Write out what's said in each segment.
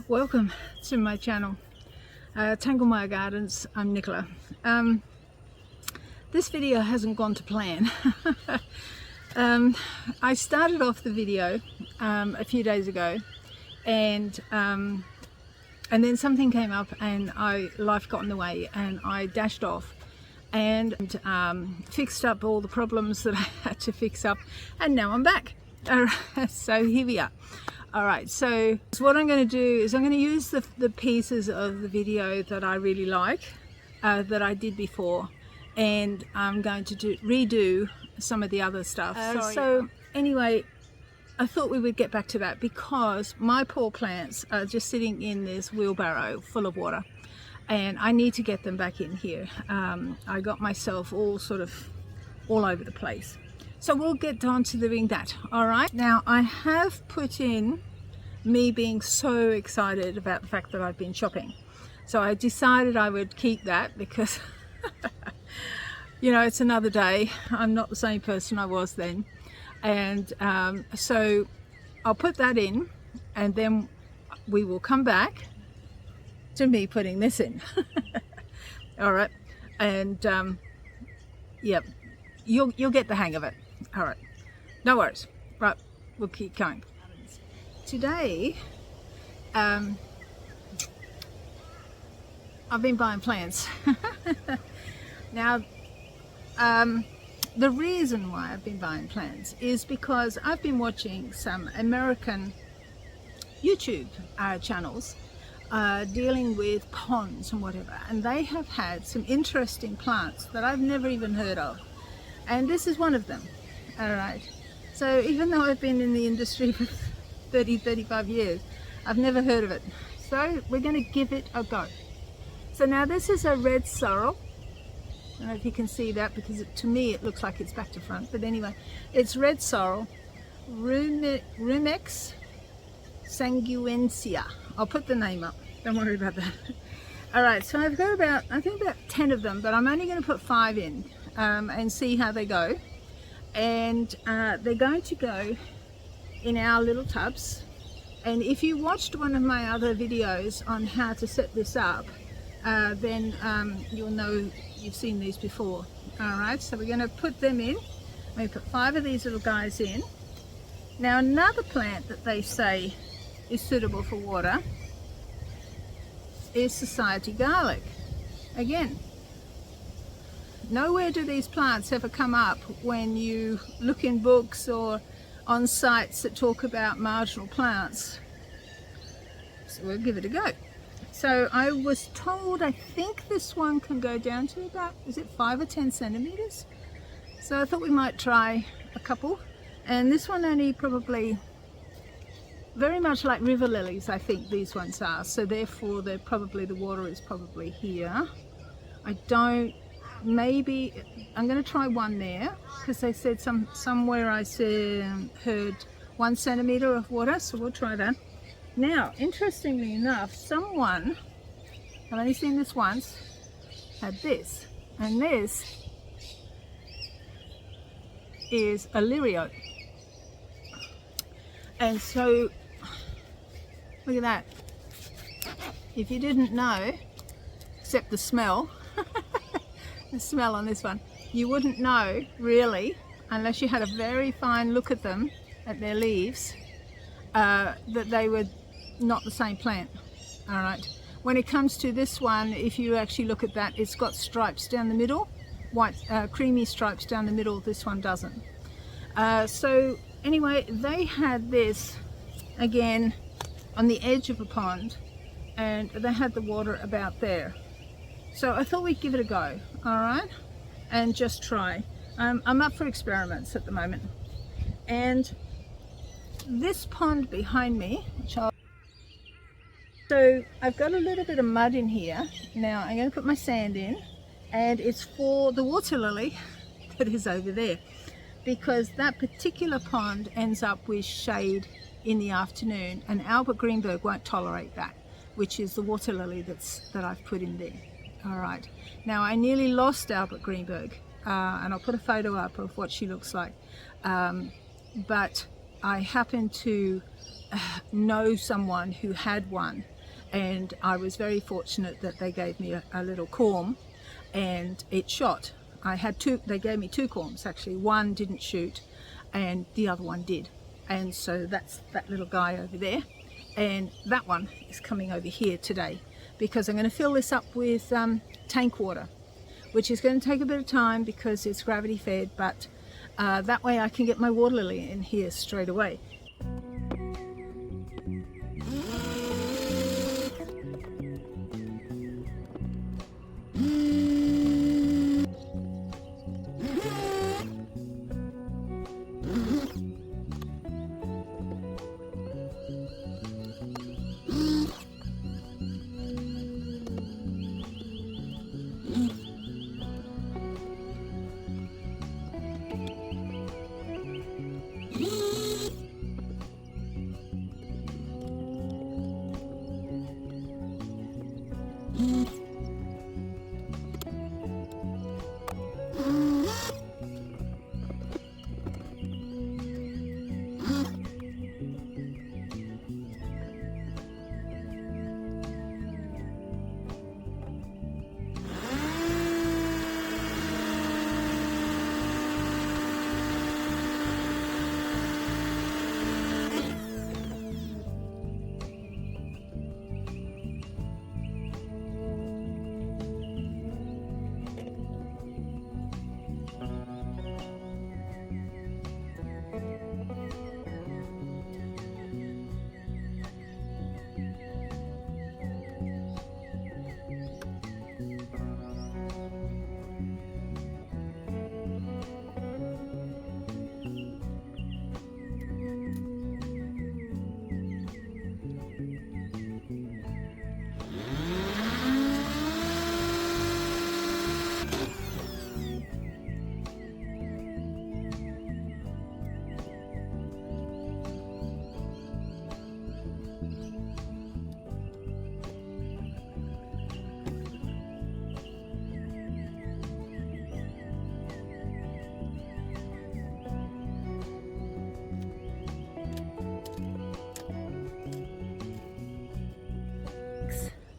Welcome to my channel, Tangle My Gardens. I'm Nicola. This video hasn't gone to plan. I started off the video a few days ago, and then something came up and life got in the way, and I dashed off and fixed up all the problems that I had to fix up, and now I'm back. So here we are. All right, so what I'm going to do is I'm going to use the pieces of the video that I really like, that I did before, and I'm going to redo some of the other stuff. So anyway, I thought we would get back to that because my poor plants are just sitting in this wheelbarrow full of water, and I need to get them back in here. I got myself all over the place. So we'll get on to doing that. All right, now I have put in me being so excited about the fact that I've been shopping. So I decided I would keep that because, you know, it's another day. I'm not the same person I was then. And so I'll put that in, and then we will come back to me putting this in. All right, and yeah, you'll get the hang of it. All right, no worries. Right, we'll keep going. Today, I've been buying plants. Now, the reason why I've been buying plants is because I've been watching some American YouTube channels dealing with ponds and whatever, and they have had some interesting plants that I've never even heard of, and this is one of them. All right, so even though I've been in the industry for 35 years, I've never heard of it. So we're going to give it a go. So now this is a red sorrel. I don't know if you can see that, because to me it looks like it's back to front, but anyway, it's red sorrel, Rumex sanguinea. I'll put the name up, don't worry about that. All right, so I've got about 10 of them, but I'm only going to put 5 in and see how they go. And they're going to go in our little tubs. And if you watched one of my other videos on how to set this up, then you'll know you've seen these before. All right, so we're going to put them in. We put 5 of these little guys in. Now, another plant that they say is suitable for water is society garlic. Again, nowhere do these plants ever come up when you look in books or on sites that talk about marginal plants. So we'll give it a go. So I was told, I think this one can go down to about, is it 5 or 10 centimeters? So I thought we might try a couple. And this one only probably, very much like river lilies, I think these ones are. So therefore the water is probably here. Maybe I'm going to try one there, because they said somewhere I heard 1 centimeter of water, so we'll try that. Now, interestingly enough, someone, I've only seen this once, had this, and this is a lirio. And so, look at that. If you didn't know, except the smell, the smell on this one, you wouldn't know really, unless you had a very fine look at them, at their leaves, that they were not the same plant. All right, when it comes to this one, if you actually look at that, it's got stripes down the middle, white creamy stripes down the middle. This one doesn't. So anyway, they had this again on the edge of a pond, and they had the water about there. So I thought we'd give it a go, all right, and just try. I'm up for experiments at the moment. And this pond behind me, so I've got a little bit of mud in here. Now I'm going to put my sand in, and it's for the water lily that is over there, because that particular pond ends up with shade in the afternoon, and Albert Greenberg won't tolerate that, which is the water lily that I've put in there. All right, now I nearly lost Albert Greenberg, and I'll put a photo up of what she looks like, but I happen to know someone who had one and I was very fortunate that they gave me a little corm and it shot. I had two, they gave me two corms actually. One didn't shoot and the other one did. And so that's that little guy over there. And that one is coming over here today because I'm going to fill this up with tank water, which is going to take a bit of time because it's gravity fed, but that way I can get my water lily in here straight away.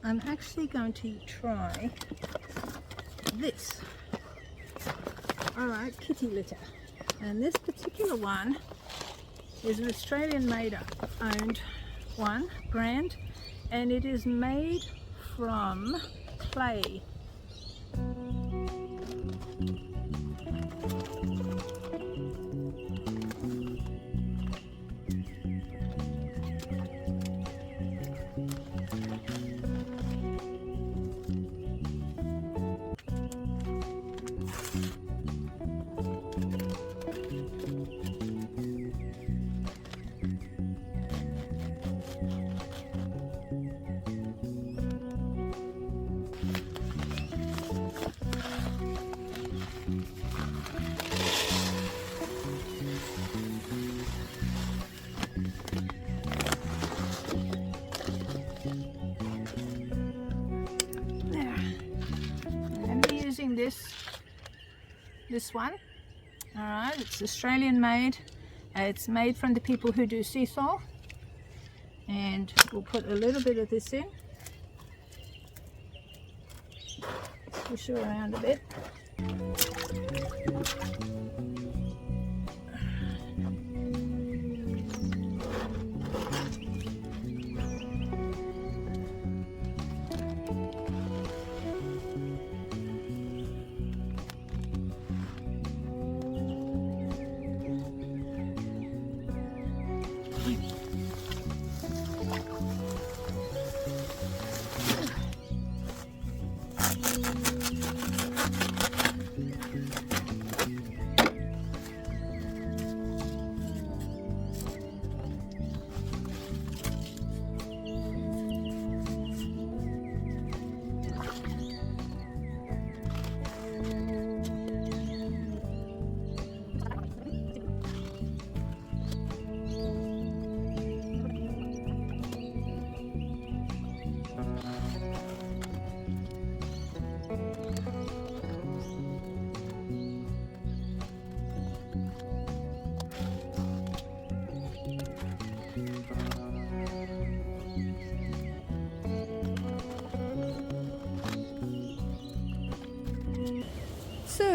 I'm actually going to try this. Alright, kitty litter. And this particular one is an Australian made owned one, brand, and it is made from clay. This one, all right, it's Australian made. It's made from the people who do sea salt, and we'll put a little bit of this in, push it around a bit.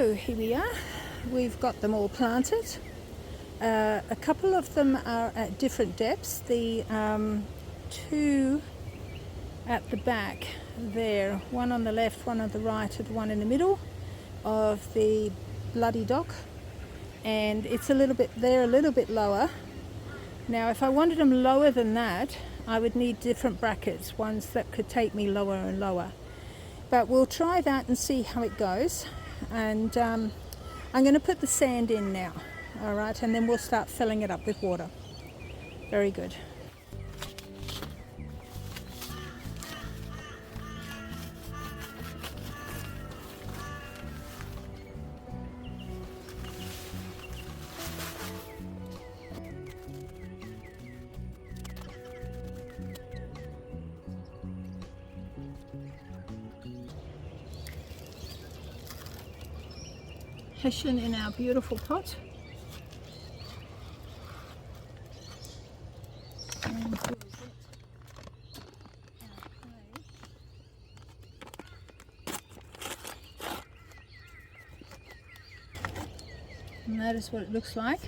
So here we are, we've got them all planted. A couple of them are at different depths. The two at the back there, one on the left, one on the right, and one in the middle of the bloody dock, and it's a little bit, they're a little bit lower. Now if I wanted them lower than that, I would need different brackets, ones that could take me lower and lower. But we'll try that and see how it goes. And I'm going to put the sand in now, all right, and then we'll start filling it up with water. Very good. Hessian in our beautiful pot. And that is what it looks like.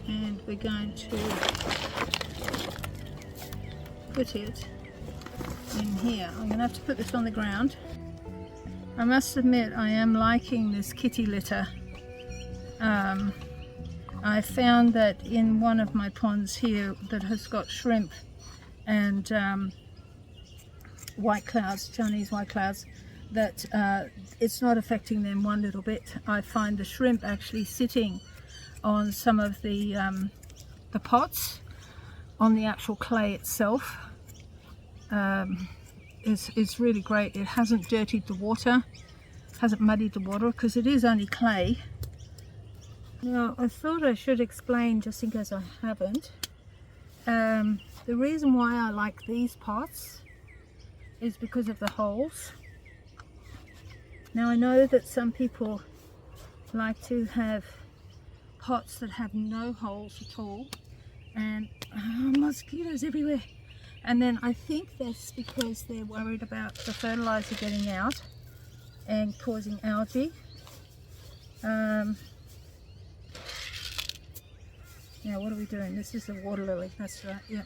And we're going to put it in here. I'm going to have to put this on the ground. I must admit I am liking this kitty litter. I found that in one of my ponds here that has got shrimp and white clouds, Chinese white clouds, that it's not affecting them one little bit. I find the shrimp actually sitting on some of the pots, on the actual clay itself. It's really great. It hasn't dirtied the water, hasn't muddied the water, because it is only clay. Now I thought I should explain, just in case I haven't, the reason why I like these pots is because of the holes. Now I know that some people like to have pots that have no holes at all, and mosquitoes everywhere. And then I think that's because they're worried about the fertilizer getting out and causing algae. Now what are we doing? This is a water lily, that's right, yeah.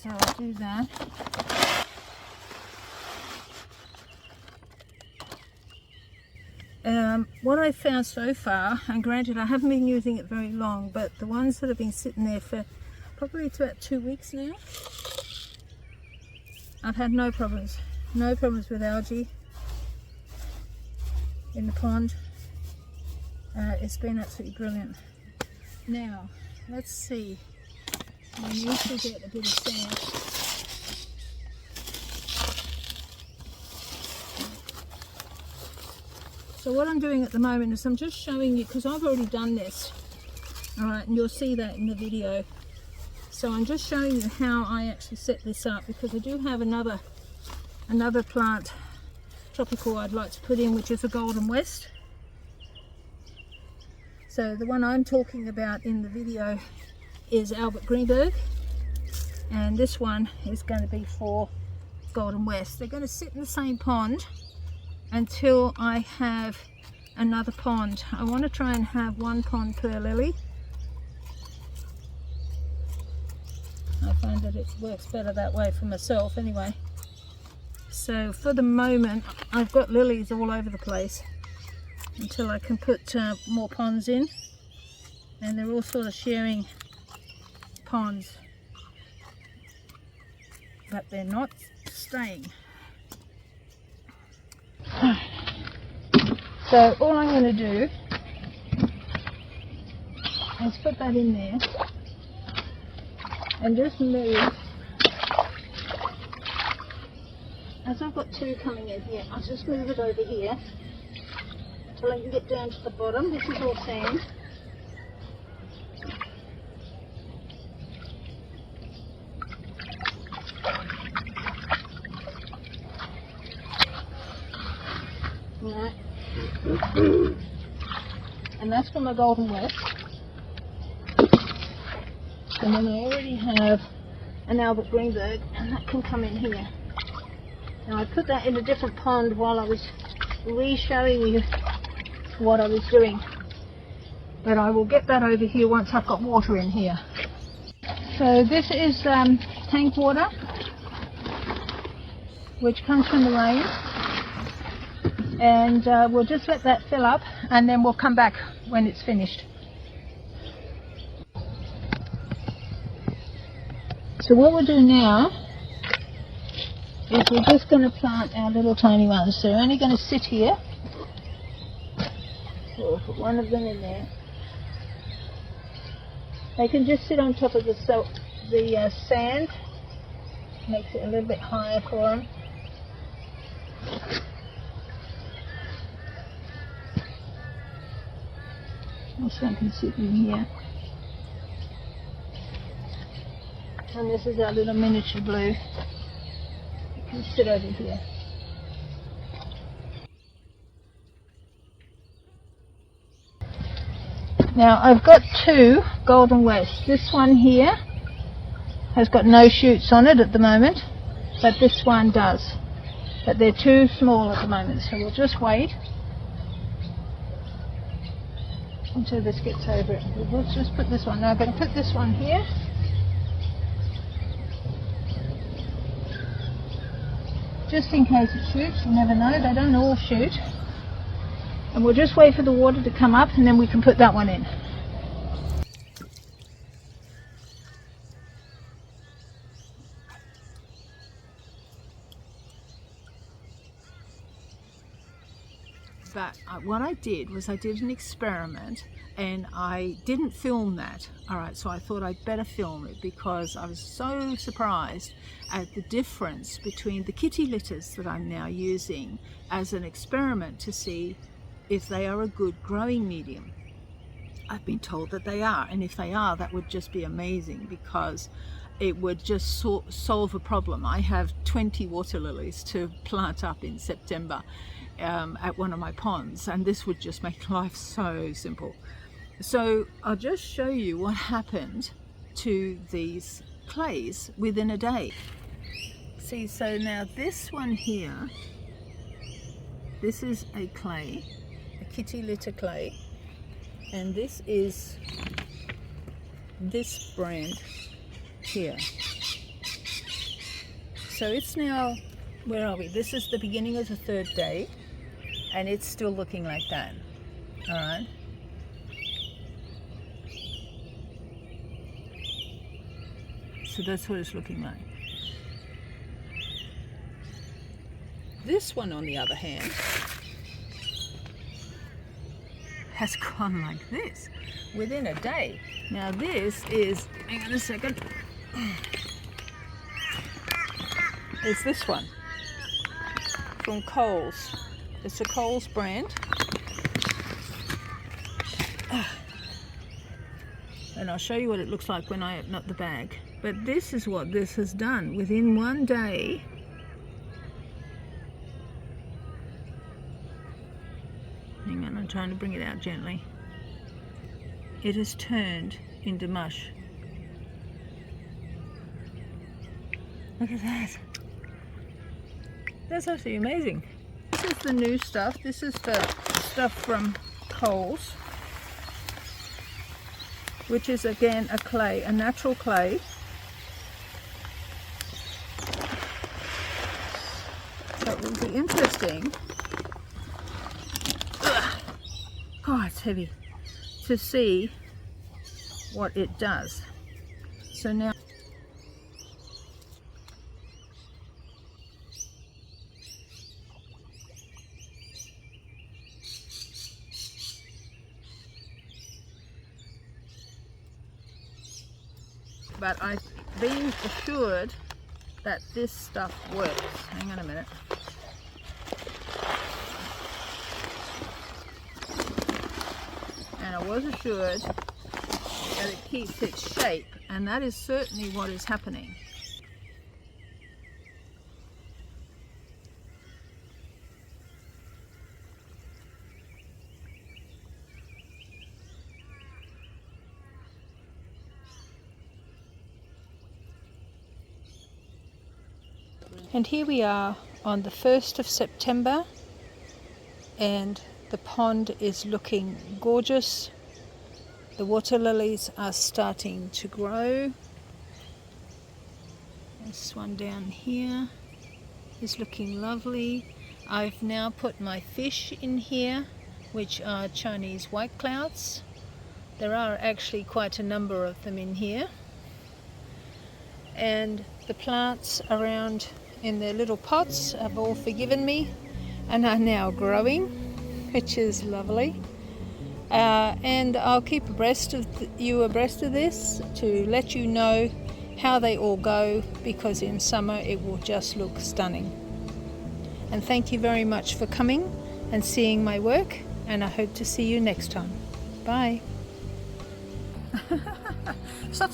So I'll do that. What I've found so far, and granted I haven't been using it very long, but the ones that have been sitting there for probably about 2 weeks now, I've had no problems with algae in the pond. It's been absolutely brilliant. Now let's see, we need to get a bit of sand. So what I'm doing at the moment is I'm just showing you, because I've already done this, alright, and you'll see that in the video. So I'm just showing you how I actually set this up, because I do have another plant, tropical, I'd like to put in, which is a Golden West. So the one I'm talking about in the video is Albert Greenberg, and this one is going to be for Golden West. They're going to sit in the same pond until I have another pond. I want to try and have one pond per lily. I find that it works better that way for myself anyway. So for the moment I've got lilies all over the place until I can put more ponds in, and they're all sort of sharing ponds, but they're not staying. So all I'm going to do is put that in there and just move. As I've got two coming in here, I'll just move it over here until I can get down to the bottom. This is all sand. Right. And that's from the Golden West. And then I already have an Albert Greenberg, and that can come in here. Now I put that in a different pond while I was re-showing you what I was doing. But I will get that over here once I've got water in here. So this is tank water, which comes from the rain. And we'll just let that fill up and then we'll come back when it's finished. So what we'll do now is we're just going to plant our little tiny ones. So they're only going to sit here. So we'll put one of them in there. They can just sit on top of the sand. Makes it a little bit higher for them. This one can sit in here. And this is our little miniature blue. It can sit over here. Now I've got two Golden West. This one here has got no shoots on it at the moment, but this one does. But they're too small at the moment, so we'll just wait until this gets over it. We'll just put this one. Now I'm going to put this one here. Just in case it shoots, you never know, they don't all shoot. And we'll just wait for the water to come up and then we can put that one in. But what I did was I did an experiment and I didn't film that. Alright, so I thought I'd better film it because I was so surprised at the difference between the kitty litters that I'm now using as an experiment to see if they are a good growing medium. I've been told that they are, and if they are, that would just be amazing because it would just solve a problem. I have 20 water lilies to plant up in September at one of my ponds, and this would just make life so simple. So I'll just show you what happened to these clays within a day. See, so now this one here, this is a clay, a kitty litter clay, and this is this brand here. So it's now, where are we? This is the beginning of the third day, and it's still looking like that. All right. So that's what it's looking like. This one, on the other hand, has gone like this within a day. Now this is, hang on a second, it's this one from Coles. It's a Coles brand. And I'll show you what it looks like when I open up the bag. But this is what this has done within one day. Hang on, I'm trying to bring it out gently. It has turned into mush. Look at that. That's actually amazing. This is the new stuff. This is the stuff from Coles, which is again a clay, a natural clay. So it will be interesting. God, it's heavy. To see what it does. So now but I've been assured that this stuff works. Hang on a minute. And I was assured that it keeps its shape, and that is certainly what is happening. And here we are on the 1st of September, and the pond is looking gorgeous. The water lilies are starting to grow. This one down here is looking lovely. I've now put my fish in here, which are Chinese white clouds. There are actually quite a number of them in here. And the plants around in their little pots have all forgiven me and are now growing, which is lovely. And I'll keep you abreast of this to let you know how they all go, because in summer it will just look stunning. And thank you very much for coming and seeing my work, and I hope to see you next time. Bye. Stop.